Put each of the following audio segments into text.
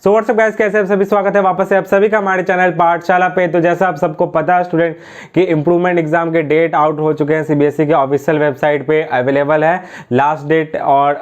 So what's up guys, कैसे आप सभी? स्वागत है वापस से आप सभी का हमारे चैनल पाठशाला पे। तो जैसा आप सबको पता है स्टूडेंट कि इम्प्रूवमेंट एग्जाम के डेट आउट हो चुके हैं, सीबीएसई के ऑफिशियल वेबसाइट पे अवेलेबल है। लास्ट डेट और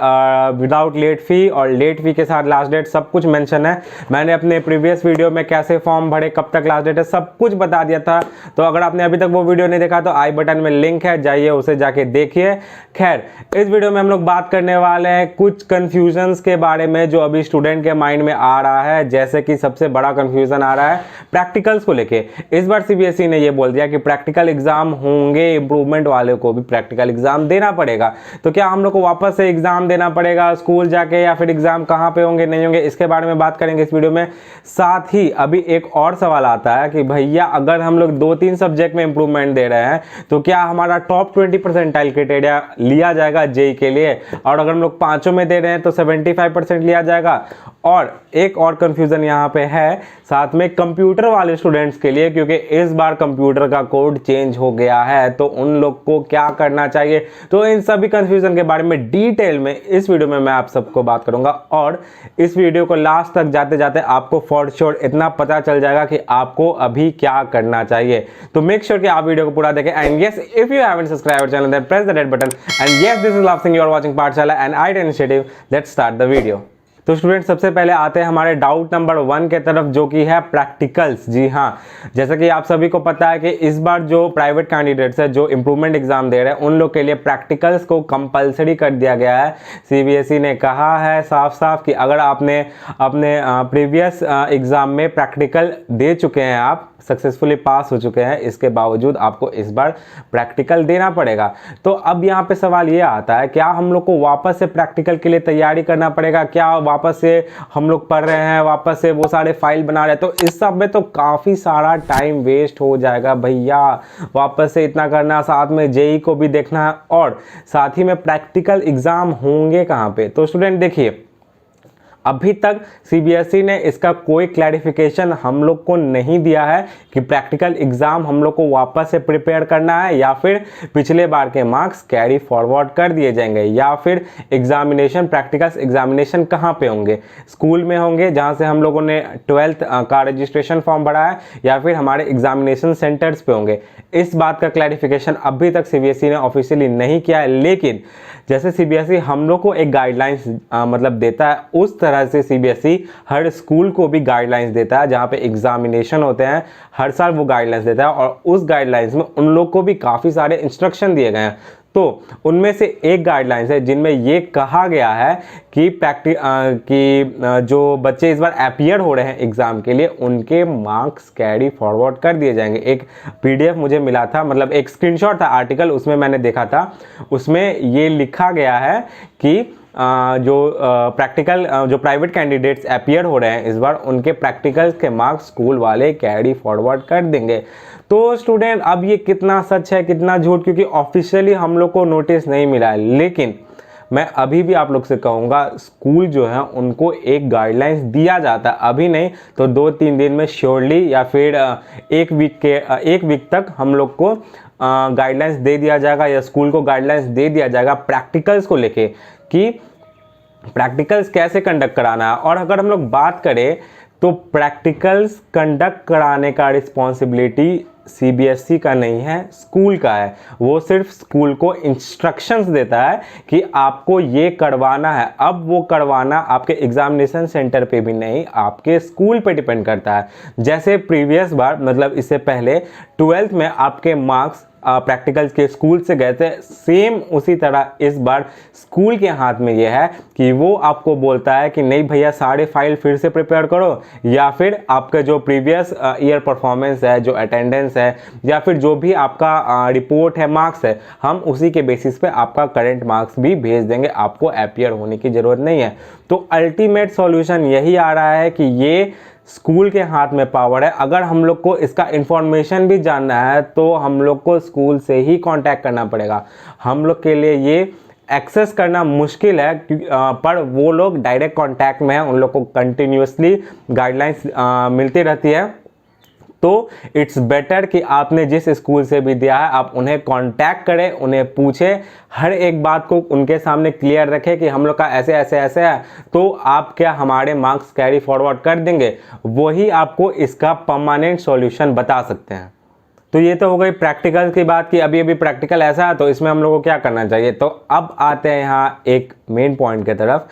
विदाउट लेट फी और लेट फी के साथ लास्ट डेट सब कुछ मेंशन है। मैंने अपने प्रीवियस वीडियो में कैसे फॉर्म भरे, कब तक लास्ट डेट है, सब कुछ बता दिया था। तो अगर आपने अभी तक वो वीडियो नहीं देखा तो आई बटन में लिंक है, जाइए उसे जाके देखिए। खैर, इस वीडियो में हम लोग बात करने वाले हैं कुछ कंफ्यूजन्स के बारे में जो अभी स्टूडेंट के माइंड में आ रहा है। जैसे कि सबसे बड़ा कंफ्यूजन आ रहा है प्रैक्टिकल्स को लेके। इस बार सीबीएसई ने ये बोल दिया कि प्रैक्टिकल एग्जाम होंगे, इंप्रूवमेंट वाले को भी प्रैक्टिकल एग्जाम देना पड़ेगा। तो क्या हम लोग को वापस से एग्जाम देना पड़ेगा स्कूल जाके, या फिर एग्जाम कहाँ पे होंगे, नहीं होंगे, इसके बारे में बात करेंगे इस वीडियो में। साथ ही अभी एक और सवाल आता है कि भैया अगर हम लोग 2-3 सब्जेक्ट में इंप्रूवमेंट दे रहे हैं तो क्या हमारा टॉप 20 परसेंटाइल क्राइटेरिया लिया जाएगा जेई के लिए, और अगर हम लोग पांचों में दे रहे हैं तो 75% लिया जाएगा। और एक और कंफ्यूजन यहाँ पे है साथ में कंप्यूटर वाले स्टूडेंट्स के लिए, क्योंकि इस बार कंप्यूटर का कोड चेंज हो गया है, तो उन लोग को क्या करना चाहिए। तो इन सभी कंफ्यूजन के बारे में डिटेल में इस वीडियो में मैं आप सबको बात करूंगा, और इस वीडियो को लास्ट तक जाते जाते आपको फॉर श्योर इतना पता चल जाएगा कि आपको अभी क्या करना चाहिए। तो मेक श्योर कि आप वीडियो को पूरा देखें। And yes, if you haven't subscribe our channel then press the red button. And yes, this is Love Singh, you are watching Pathshala and Idea initiative. Let's start the video. तो स्टूडेंट सबसे पहले आते हैं हमारे डाउट नंबर 1 के तरफ, जो कि है प्रैक्टिकल्स। जी हाँ, जैसा कि आप सभी को पता है कि इस बार जो प्राइवेट कैंडिडेट्स है जो इंप्रूवमेंट एग्जाम दे रहे हैं उन लोग के लिए प्रैक्टिकल्स को कंपलसरी कर दिया गया है। सीबीएसई ने कहा है साफ साफ कि अगर आपने अपने प्रीवियस एग्जाम में प्रैक्टिकल दे चुके हैं, आप सक्सेसफुली पास हो चुके हैं, इसके बावजूद आपको इस बार प्रैक्टिकल देना पड़ेगा। तो अब यहाँ पे सवाल ये आता है, क्या हम लोग को वापस से प्रैक्टिकल के लिए तैयारी करना पड़ेगा? क्या वापस से हम लोग पढ़ रहे हैं, वापस से वो सारे फाइल बना रहे हैं? तो इस सब में तो काफ़ी सारा टाइम वेस्ट हो जाएगा भैया। वापस से इतना करना, साथ में जेई को भी देखना, और साथ ही में प्रैक्टिकल एग्जाम होंगे कहाँ पे? तो स्टूडेंट देखिए, अभी तक सीबीएसई ने इसका कोई क्लैरिफिकेशन हम लोग को नहीं दिया है कि प्रैक्टिकल एग्जाम हम लोग को वापस से प्रिपेयर करना है, या फिर पिछले बार के मार्क्स कैरी फॉरवर्ड कर दिए जाएंगे, या फिर एग्जामिनेशन, प्रैक्टिकल्स एग्जामिनेशन कहाँ पे होंगे? स्कूल में होंगे जहाँ से हम लोगों ने 12th का रजिस्ट्रेशन फॉर्म भरा है, या फिर हमारे एग्जामिनेशन सेंटर्स पे होंगे? इस बात का क्लैरिफिकेशन अभी तक सीबीएसई ने ऑफिशियली नहीं किया है। लेकिन जैसे सीबीएसई हम लोग को एक गाइडलाइंस मतलब देता है, उस तरह से सीबीएसई हर स्कूल को भी गाइडलाइंस देता है। जहां पे एग्जामिनेशन होते हैं हर साल वो गाइडलाइंस देता है, और उस गाइडलाइंस में उन लोग को भी काफ़ी सारे इंस्ट्रक्शन दिए गए हैं। तो उनमें से एक गाइडलाइंस है जिनमें ये कहा गया है कि जो बच्चे इस बार अपीयर हो रहे हैं एग्जाम के लिए, उनके मार्क्स कैरी फॉरवर्ड कर दिए जाएंगे। एक पीडीएफ मुझे मिला था, मतलब एक स्क्रीनशॉट था आर्टिकल, उसमें मैंने देखा था। उसमें ये लिखा गया है कि जो प्राइवेट कैंडिडेट्स अपीयर हो रहे हैं इस बार, उनके प्रैक्टिकल्स के मार्क्स स्कूल वाले कैरी फॉरवर्ड कर देंगे। तो स्टूडेंट अब ये कितना सच है कितना झूठ, क्योंकि ऑफिशियली हम लोग को नोटिस नहीं मिला है। लेकिन मैं अभी भी आप लोग से कहूँगा, स्कूल जो है उनको एक गाइडलाइंस दिया जाता है, अभी नहीं तो 2-3 दिन में श्योरली, या फिर एक वीक तक हम लोग को गाइडलाइंस दे दिया जाएगा, या स्कूल को गाइडलाइंस दे दिया जाएगा प्रैक्टिकल्स को लेके कि प्रैक्टिकल्स कैसे कंडक्ट कराना है। और अगर हम लोग बात करें तो प्रैक्टिकल्स कंडक्ट कराने का रिस्पॉन्सिबिलिटी सीबीएसई का नहीं है, स्कूल का है। वो सिर्फ स्कूल को इंस्ट्रक्शंस देता है कि आपको ये करवाना है। अब वो करवाना आपके एग्जामिनेशन सेंटर पे भी नहीं, आपके स्कूल पे डिपेंड करता है। जैसे प्रीवियस बार, मतलब इससे पहले 12th में आपके मार्क्स प्रैक्टिकल्स के स्कूल से गए थे, सेम उसी तरह इस बार स्कूल के हाथ में ये है कि वो आपको बोलता है कि नहीं भैया सारे फाइल फिर से प्रिपेयर करो, या फिर आपका जो प्रीवियस ईयर परफॉर्मेंस है, जो अटेंडेंस है, या फिर जो भी आपका रिपोर्ट है, मार्क्स है, हम उसी के बेसिस पे आपका करंट मार्क्स भी भेज देंगे, आपको अपीयर होने की ज़रूरत नहीं है। तो अल्टीमेट सॉल्यूशन यही आ रहा है कि ये स्कूल के हाथ में पावर है। अगर हम लोग को इसका इंफॉर्मेशन भी जानना है तो हम लोग को स्कूल से ही कांटेक्ट करना पड़ेगा। हम लोग के लिए ये एक्सेस करना मुश्किल है, पर वो लोग डायरेक्ट कांटेक्ट में हैं, उन लोग को कंटिन्यूसली गाइडलाइंस मिलती रहती है। तो इट्स बेटर कि आपने जिस स्कूल से भी दिया है आप उन्हें कांटेक्ट करें, उन्हें पूछें, हर एक बात को उनके सामने क्लियर रखें कि हम लोग का ऐसे ऐसे ऐसे है, तो आप क्या हमारे मार्क्स कैरी फॉरवर्ड कर देंगे, वही आपको इसका परमानेंट सॉल्यूशन बता सकते हैं। तो ये तो हो गई प्रैक्टिकल की बात कि अभी अभी प्रैक्टिकल ऐसा है तो इसमें हम लोग को क्या करना चाहिए। तो अब आते हैं यहाँ एक मेन पॉइंट की तरफ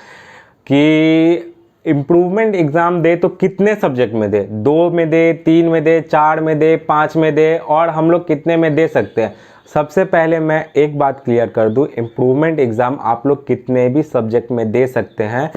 कि इम्प्रूवमेंट एग्जाम दे तो कितने सब्जेक्ट में दे, 2 में दे, 3 में दे, 4 में दे, 5 में दे, और हम लोग कितने में दे सकते हैं। सबसे पहले मैं एक बात क्लियर कर दूं, इम्प्रूवमेंट एग्जाम आप लोग कितने भी सब्जेक्ट में दे सकते हैं।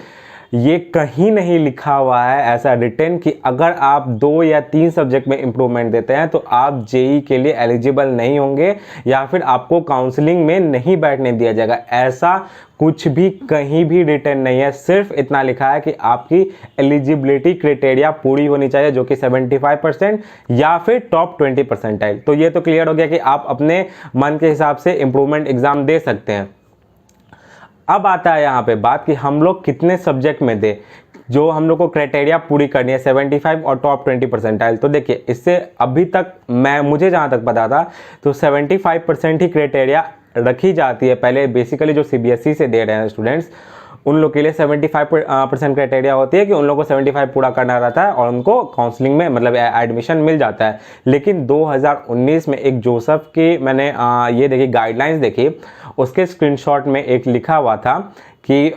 ये कहीं नहीं लिखा हुआ है ऐसा रिटन कि अगर आप 2 या 3 सब्जेक्ट में इम्प्रूवमेंट देते हैं तो आप जेई के लिए एलिजिबल नहीं होंगे या फिर आपको काउंसलिंग में नहीं बैठने दिया जाएगा। ऐसा कुछ भी कहीं भी रिटन नहीं है, सिर्फ इतना लिखा है कि आपकी एलिजिबिलिटी क्राइटेरिया पूरी होनी चाहिए जो कि 75% या फिर टॉप 20 परसेंटाइल। तो ये तो क्लियर हो गया कि आप अपने मन के हिसाब से इम्प्रूवमेंट एग्जाम दे सकते हैं। अब आता है यहाँ पे बात कि हम लोग कितने सब्जेक्ट में दे, जो हम लोग को क्राइटेरिया पूरी करनी है 75 और टॉप 20 परसेंटाइल। तो देखिए इससे अभी तक मुझे जहाँ तक पता था तो 75% ही क्राइटेरिया रखी जाती है। पहले बेसिकली जो सीबीएसई से दे रहे हैं स्टूडेंट्स उन लोग के लिए 75% क्राइटेरिया होती है कि उन लोगों को 75 पूरा करना रहता है और उनको काउंसलिंग में मतलब एडमिशन मिल जाता है। लेकिन 2019 में एक जोसेफ की मैंने ये देखी गाइडलाइंस देखी, उसके स्क्रीनशॉट में एक लिखा हुआ था कि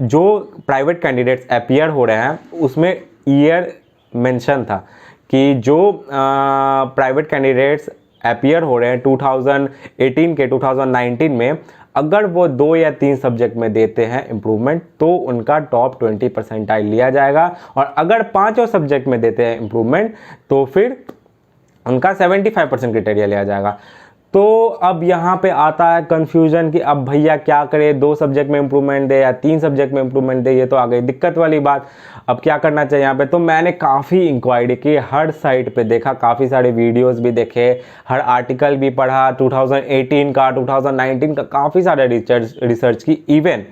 जो प्राइवेट कैंडिडेट्स अपीयर हो रहे हैं उसमें ईयर मेंशन था कि जो प्राइवेट कैंडिडेट्स अपीयर हो रहे हैं 2018 के 2019 में अगर वो 2 या 3 सब्जेक्ट में देते हैं इम्प्रूवमेंट तो उनका टॉप 20 परसेंटाइल लिया जाएगा, और अगर 5 सब्जेक्ट में देते हैं इम्प्रूवमेंट तो फिर उनका 75% क्राइटेरिया लिया जाएगा। तो अब यहाँ पे आता है कंफ्यूजन कि अब भैया क्या करे, 2 सब्जेक्ट में इम्प्रूवमेंट दे या 3 सब्जेक्ट में इम्प्रूवमेंट दे, ये तो आ गई दिक्कत वाली बात। अब क्या करना चाहिए यहाँ पे। तो मैंने काफ़ी इंक्वायरी की, हर साइट पे देखा, काफ़ी सारे वीडियोस भी देखे, हर आर्टिकल भी पढ़ा, 2018 का 2019 का काफ़ी सारे रिसर्च की। इवन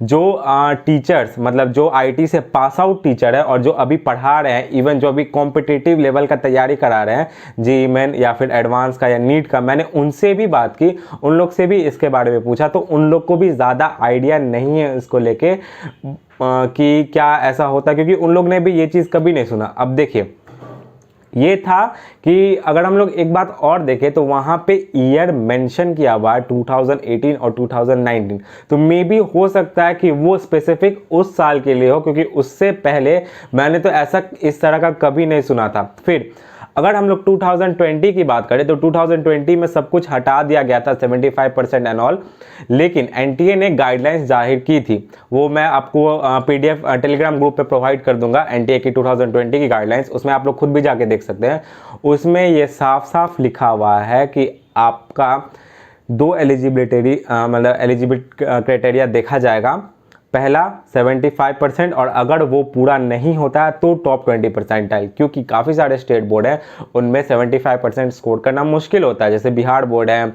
जो टीचर्स मतलब जो आईटी से पास आउट टीचर है और जो अभी पढ़ा रहे हैं, इवन जो अभी कॉम्पिटिटिव लेवल का तैयारी करा रहे हैं जेईई मेन या फिर एडवांस का या नीट का, मैंने उनसे भी बात की, उन लोग से भी इसके बारे में पूछा, तो उन लोग को भी ज़्यादा आइडिया नहीं है इसको लेके कि क्या ऐसा होता है, क्योंकि उन लोग ने भी ये चीज़ कभी नहीं सुना। अब देखिए ये था कि अगर हम लोग एक बात और देखें तो वहाँ पे ईयर मेंशन किया हुआ है 2018 और 2019, तो मे बी हो सकता है कि वो स्पेसिफिक उस साल के लिए हो, क्योंकि उससे पहले मैंने तो ऐसा इस तरह का कभी नहीं सुना था। फिर अगर हम लोग 2020 की बात करें तो 2020 में सब कुछ हटा दिया गया था 75% एंड ऑल, लेकिन एनटीए ने गाइडलाइंस जाहिर की थी, वो मैं आपको पीडीएफ टेलीग्राम ग्रुप पे प्रोवाइड कर दूंगा एनटीए की 2020 की गाइडलाइंस, उसमें आप लोग खुद भी जाके देख सकते हैं। उसमें ये साफ साफ लिखा हुआ है कि आपका 2 एलिजिबिलिटी मतलब एलिजिबिलिटी क्राइटेरिया देखा जाएगा। पहला 75% और अगर वो पूरा नहीं होता है तो टॉप 20 परसेंटाइल, क्योंकि काफ़ी सारे स्टेट बोर्ड हैं उनमें 75% स्कोर करना मुश्किल होता है, जैसे बिहार बोर्ड है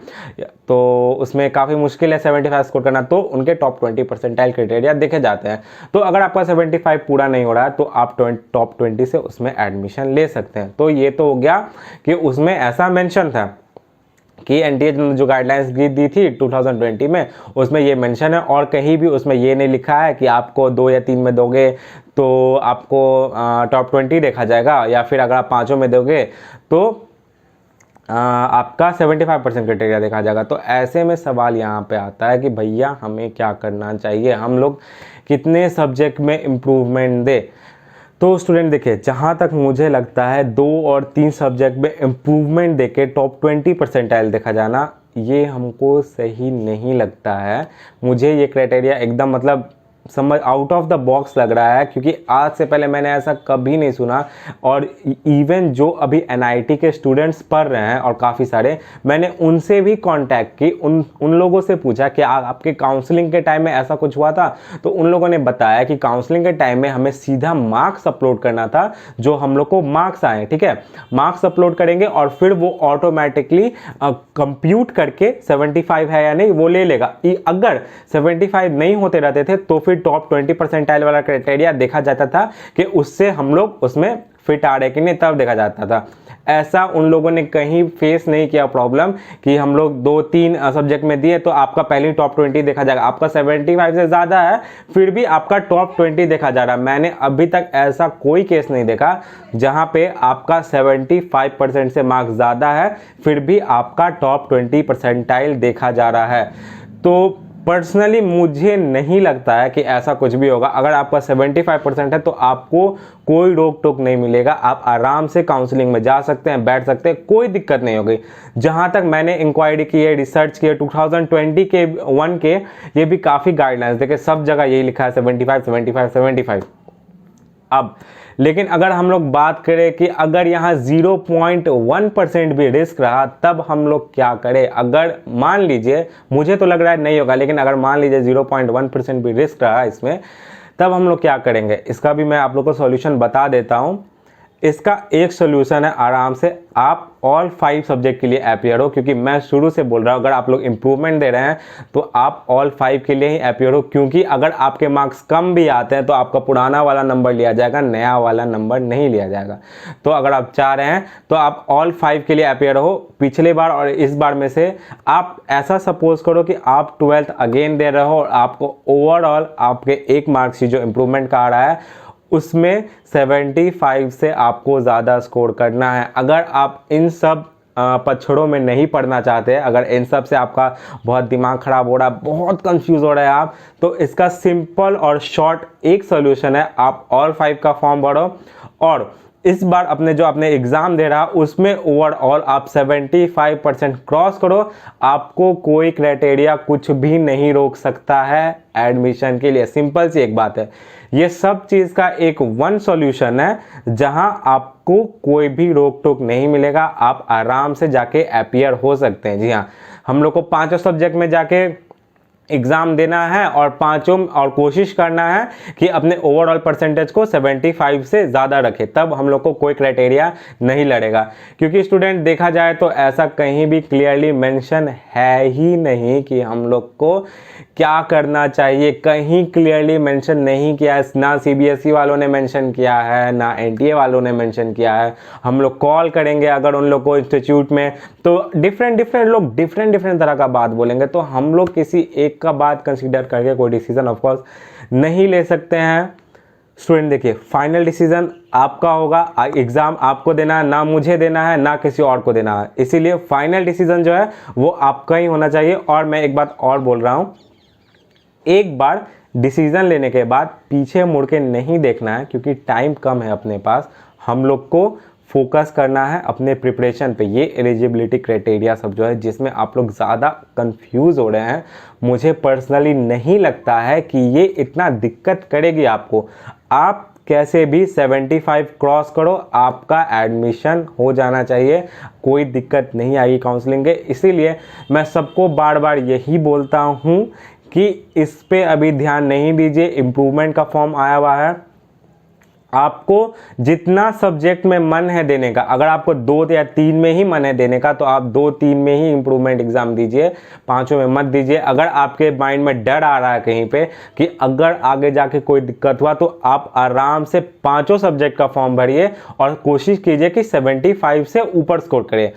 तो उसमें काफ़ी मुश्किल है 75 स्कोर करना, तो उनके टॉप 20 परसेंटाइल क्राइटेरिया देखे जाते हैं। तो अगर आपका 75 पूरा नहीं हो रहा है तो आप टॉप 20 से उसमें एडमिशन ले सकते हैं। तो ये तो हो गया कि उसमें ऐसा मेंशन था कि एनटीए जो गाइडलाइंस दी थी 2020 में उसमें ये मेंशन है, और कहीं भी उसमें ये नहीं लिखा है कि आपको 2 या 3 में दोगे तो आपको टॉप 20 देखा जाएगा, या फिर अगर आप 5 में दोगे तो आपका 75% क्राइटेरिया देखा जाएगा। तो ऐसे में सवाल यहाँ पे आता है कि भैया हमें क्या करना चाहिए, हम लोग कितने सब्जेक्ट में इम्प्रूवमेंट दे। तो स्टूडेंट देखिए, जहाँ तक मुझे लगता है 2 और 3 सब्जेक्ट में इम्प्रूवमेंट देके टॉप 20 परसेंटाइल देखा जाना ये हमको सही नहीं लगता है। मुझे ये क्राइटेरिया एकदम मतलब समझ आउट ऑफ द बॉक्स लग रहा है, क्योंकि आज से पहले मैंने ऐसा कभी नहीं सुना। और इवन जो अभी एनआईटी के स्टूडेंट्स पढ़ रहे हैं और काफ़ी सारे, मैंने उनसे भी कांटेक्ट की, उन लोगों से पूछा कि आपके काउंसलिंग के टाइम में ऐसा कुछ हुआ था, तो उन लोगों ने बताया कि काउंसलिंग के टाइम में हमें सीधा मार्क्स अपलोड करना था, जो हम लोग को मार्क्स आए, ठीक है, मार्क्स अपलोड करेंगे और फिर वो ऑटोमेटिकली कंप्यूट करके 75 है या नहीं वो ले लेगा। अगर 75 नहीं होते रहते थे तो फिर टॉप 20 परसेंटाइल वाला क्राइटेरिया देखा जाता था कि उससे हम लोग उसमें फिट आ रहे कि नहीं तब देखा जाता था। ऐसा उन लोगों ने कहीं फेस नहीं किया प्रॉब्लम कि हम लोग 2-3 सब्जेक्ट में दिए तो आपका पहले टॉप 20 देखा जाएगा। आपका 75 से ज़्यादा है फिर भी आपका टॉप 20 देखा जा रहा है। मैंने अभी तक ऐसा कोई केस नहीं देखा जहां पे आपका 75% से मार्क्स ज़्यादा है फिर भी आपका टॉप 20 परसेंटाइल देखा जा रहा है। तो पर्सनली मुझे नहीं लगता है कि ऐसा कुछ भी होगा। अगर आपका 75% है तो आपको कोई रोक टोक नहीं मिलेगा, आप आराम से काउंसलिंग में जा सकते हैं, बैठ सकते हैं, कोई दिक्कत नहीं होगी। जहां तक मैंने इंक्वायरी की है, रिसर्च की है, 2020 के 1 के ये भी काफ़ी गाइडलाइंस देखे, सब जगह यही लिखा है 75 75 75। अब लेकिन अगर हम लोग बात करें कि अगर यहाँ 0.1% भी रिस्क रहा तब हम लोग क्या करें। अगर मान लीजिए, मुझे तो लग रहा है नहीं होगा, लेकिन अगर मान लीजिए 0.1% भी रिस्क रहा इसमें तब हम लोग क्या करेंगे, इसका भी मैं आप लोग को सॉल्यूशन बता देता हूँ। इसका एक सोल्यूशन है, आराम से आप ऑल 5 सब्जेक्ट के लिए अपियर हो, क्योंकि मैं शुरू से बोल रहा हूँ अगर आप लोग इम्प्रूवमेंट दे रहे हैं तो आप ऑल 5 के लिए ही अपियर हो, क्योंकि अगर आपके मार्क्स कम भी आते हैं तो आपका पुराना वाला नंबर लिया जाएगा, नया वाला नंबर नहीं लिया जाएगा। तो अगर आप चाह रहे हैं तो आप ऑल 5 के लिए अपियर हो। पिछले बार और इस बार में से आप ऐसा सपोज करो कि आप 12th अगेन दे रहे हो और आपको ओवरऑल आपके 1 मार्क्स जो इम्प्रूवमेंट का आ रहा है उसमें 75 से आपको ज़्यादा स्कोर करना है। अगर आप इन सब पछड़ों में नहीं पढ़ना चाहते, अगर इन सब से आपका बहुत दिमाग खराब हो रहा है, बहुत कंफ्यूज हो रहे हैं आप, तो इसका सिंपल और शॉर्ट एक सोल्यूशन है, आप ऑल 5 का फॉर्म भरो और इस बार अपने एग्ज़ाम दे रहा उसमें ओवरऑल आप 75% क्रॉस करो। आपको कोई क्राइटेरिया कुछ भी नहीं रोक सकता है एडमिशन के लिए। सिंपल सी एक बात है, ये सब चीज़ का एक वन सॉल्यूशन है जहां आपको कोई भी रोक टोक नहीं मिलेगा, आप आराम से जाके अपियर हो सकते हैं। जी हाँ, हम लोग को 5 सब्जेक्ट में जाके एग्ज़ाम देना है और 5 और कोशिश करना है कि अपने ओवरऑल परसेंटेज को 75 से ज़्यादा रखें, तब हम लोग को कोई क्राइटेरिया नहीं लड़ेगा। क्योंकि स्टूडेंट देखा जाए तो ऐसा कहीं भी क्लियरली मेंशन है ही नहीं कि हम लोग को क्या करना चाहिए, कहीं क्लियरली मेंशन नहीं किया है। ना CBSE वालों ने मेंशन किया है, ना NTA वालों ने मेंशन किया है। हम लोग कॉल करेंगे अगर उन लोग को इंस्टीट्यूट में तो डिफरेंट लोग डिफरेंट तरह का बात बोलेंगे, तो हम लोग किसी एक का बात कंसीडर करके कोई डिसीजन ऑफ कोर्स नहीं ले सकते हैं। स्टूडेंट देखिए, फाइनल डिसीजन आपका होगा, एग्जाम आपको देना है, ना मुझे देना है ना किसी और को देना है, इसीलिए फाइनल डिसीजन जो है वो आपका ही होना चाहिए। और मैं एक बात और बोल रहा हूँ, एक बार डिसीजन लेने के बाद पीछे मुड़ के नहीं देखना है, क्योंकि टाइम कम है अपने पास। हम लोग को फोकस करना है अपने प्रिपरेशन पे। ये एलिजिबिलिटी क्राइटेरिया सब जो है जिसमें आप लोग ज़्यादा कंफ्यूज हो रहे हैं, मुझे पर्सनली नहीं लगता है कि ये इतना दिक्कत करेगी आपको। आप कैसे भी 75 क्रॉस करो, आपका एडमिशन हो जाना चाहिए, कोई दिक्कत नहीं आएगी काउंसलिंग के। इसीलिए मैं सबको बार बार यही बोलता हूँ कि इस पे अभी ध्यान नहीं दीजिए। इम्प्रूवमेंट का फॉर्म आया हुआ है, आपको जितना सब्जेक्ट में मन है देने का, अगर आपको 2 या 3 में ही मन है देने का तो आप 2-3 में ही इम्प्रूवमेंट एग्जाम दीजिए, 5 में मत दीजिए। अगर आपके माइंड में डर आ रहा है कहीं पे कि अगर आगे जाके कोई दिक्कत हुआ, तो आप आराम से 5 सब्जेक्ट का फॉर्म भरिए और कोशिश कीजिए कि 75 से ऊपर स्कोर करें।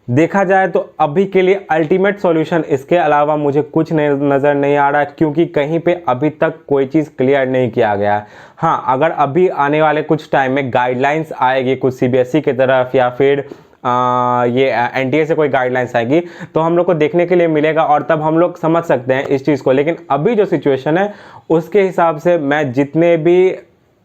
देखा जाए तो अभी के लिए अल्टीमेट सॉल्यूशन इसके अलावा मुझे कुछ नज़र नहीं आ रहा है, क्योंकि कहीं पे अभी तक कोई चीज़ क्लियर नहीं किया गया है। हाँ, अगर अभी आने वाले कुछ टाइम में गाइडलाइंस आएगी कुछ CBSE की तरफ या फिर ये NTA से कोई गाइडलाइंस आएगी तो हम लोग को देखने के लिए मिलेगा और तब हम लोग समझ सकते हैं इस चीज़ को। लेकिन अभी जो सिचुएशन है उसके हिसाब से मैं जितने भी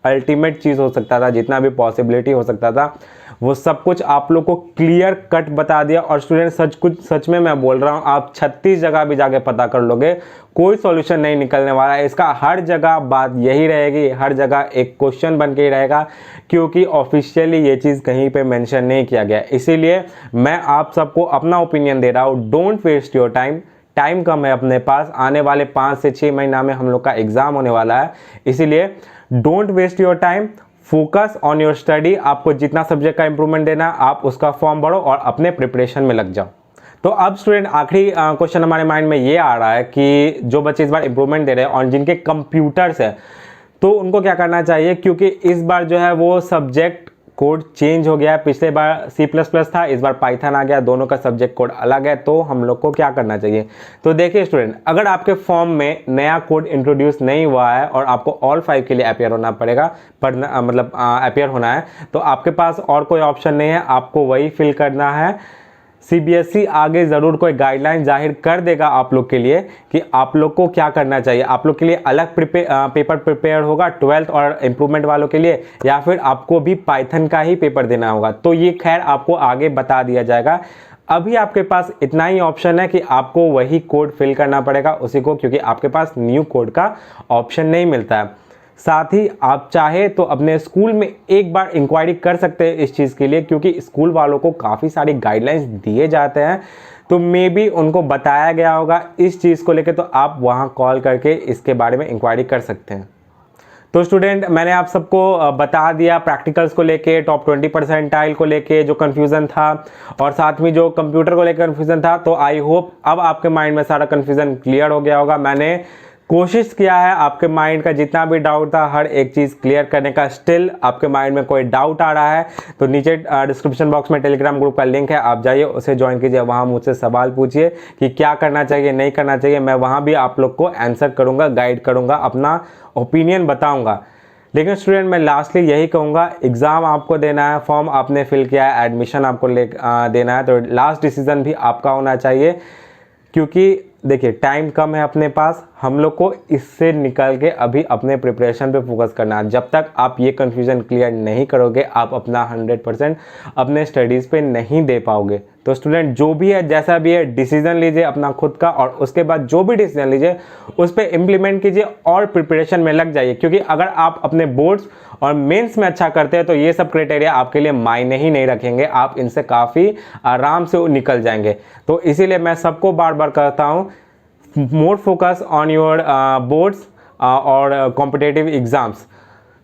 अल्टीमेट चीज़ हो सकता था, जितना भी पॉसिबिलिटी हो सकता था, वो सब कुछ आप लोग को क्लियर कट बता दिया। और स्टूडेंट सच में मैं बोल रहा हूँ, आप 36 जगह भी जाके पता कर लोगे, कोई सॉल्यूशन नहीं निकलने वाला है इसका। हर जगह बात यही रहेगी, हर जगह एक क्वेश्चन बन के ही रहेगा, क्योंकि ऑफिशियली ये चीज़ कहीं पे मेंशन नहीं किया गया। इसीलिए मैं आप सबको अपना ओपिनियन दे रहा हूँ, डोंट वेस्ट योर टाइम कम है अपने पास। आने वाले 5 से 6 महीना में हम लोग का एग्ज़ाम होने वाला है, इसीलिए don't waste your time, focus on your study. आपको जितना सब्जेक्ट का इंप्रूवमेंट देना है आप उसका फॉर्म भरो और अपने प्रिपरेशन में लग जाओ। तो अब स्टूडेंट आखिरी क्वेश्चन हमारे माइंड में ये आ रहा है कि जो बच्चे इस बार इंप्रूवमेंट दे रहे हैं और जिनके कंप्यूटर्स है तो उनको क्या करना चाहिए, क्योंकि इस बार जो है वो सब्जेक्ट कोड चेंज हो गया है। पिछले बार C++ था, इस बार पाइथन आ गया, दोनों का सब्जेक्ट कोड अलग है। तो हम लोग को क्या करना चाहिए? तो देखिए स्टूडेंट, अगर आपके फॉर्म में नया कोड इंट्रोड्यूस नहीं हुआ है और आपको ऑल 5 के लिए अपियर होना पड़ेगा, पढ़ना मतलब अपियर होना है, तो आपके पास और कोई ऑप्शन नहीं है, आपको वही फिल करना है। CBSE आगे ज़रूर कोई गाइडलाइन जाहिर कर देगा आप लोग के लिए कि आप लोग को क्या करना चाहिए। आप लोग के लिए अलग पेपर प्रिपेयर होगा 12th और इम्प्रूवमेंट वालों के लिए, या फिर आपको भी पाइथन का ही पेपर देना होगा। तो ये खैर आपको आगे बता दिया जाएगा। अभी आपके पास इतना ही ऑप्शन है कि आपको वही कोड फिल करना पड़ेगा उसी को, क्योंकि आपके पास न्यू कोड का ऑप्शन नहीं मिलता है। साथ ही आप चाहे तो अपने स्कूल में एक बार इंक्वायरी कर सकते हैं इस चीज़ के लिए, क्योंकि स्कूल वालों को काफ़ी सारी गाइडलाइंस दिए जाते हैं, तो मे बी उनको बताया गया होगा इस चीज़ को लेकर, तो आप वहां कॉल करके इसके बारे में इंक्वायरी कर सकते हैं। तो स्टूडेंट, मैंने आप सबको बता दिया प्रैक्टिकल्स को लेके, टॉप 20 परसेंटाइल को लेके जो कन्फ्यूज़न था, और साथ में जो कंप्यूटर को लेकर कन्फ्यूज़न था। तो आई होप अब आपके माइंड में सारा कन्फ्यूज़न क्लियर हो गया होगा। मैंने कोशिश किया है आपके माइंड का जितना भी डाउट था हर एक चीज़ क्लियर करने का। स्टिल आपके माइंड में कोई डाउट आ रहा है तो नीचे डिस्क्रिप्शन बॉक्स में टेलीग्राम ग्रुप का लिंक है, आप जाइए उसे ज्वाइन कीजिए। वहाँ मुझसे सवाल पूछिए कि क्या करना चाहिए नहीं करना चाहिए, मैं वहाँ भी आप लोग को आंसर करूँगा, गाइड करूँगा, अपना ओपिनियन बताऊँगा। लेकिन स्टूडेंट, मैं लास्टली यही कहूँगा, एग्ज़ाम आपको देना है, फॉर्म आपने फिल किया है, एडमिशन आपको देना है, तो लास्ट डिसीजन भी आपका होना चाहिए। क्योंकि देखिए टाइम कम है अपने पास, हम लोग को इससे निकल के अभी अपने प्रिपरेशन पे फोकस करना है। जब तक आप ये कन्फ्यूज़न क्लियर नहीं करोगे, आप अपना 100% अपने स्टडीज़ पे नहीं दे पाओगे। तो स्टूडेंट, जो भी है जैसा भी है, डिसीजन लीजिए अपना खुद का, और उसके बाद जो भी डिसीजन लीजिए उस पर इम्प्लीमेंट कीजिए और प्रिपरेशन में लग जाइए। क्योंकि अगर आप अपने बोर्ड्स और मेंस में अच्छा करते हैं तो ये सब क्राइटेरिया आपके लिए मायने ही नहीं रखेंगे, आप इनसे काफ़ी आराम से निकल जाएंगे। तो इसीलिए मैं सबको बार बार कहता हूँ, more focus on your boards और कॉम्पिटिटिव एग्जाम्स।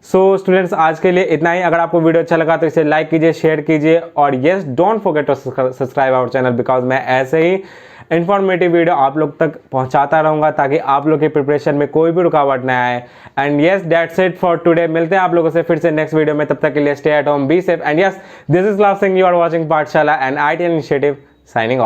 सो स्टूडेंट्स, आज के लिए इतना ही। अगर आपको वीडियो अच्छा लगा तो इसे लाइक कीजिए, शेयर कीजिए, और yes, don't forget to subscribe our channel, because मैं ऐसे ही इन्फॉर्मेटिव वीडियो आप लोग तक पहुंचाता रहूँगा ताकि आप लोग के प्रिपरेशन में कोई भी रुकावट ना आए। And yes, that's it for today. मिलते हैं आप लोगों से फिर से नेक्स्ट वीडियो में, तब तक के लिए stay at home, be safe, and yes, this is Love Singh, you are watching Pathshala and ITN initiative, signing of.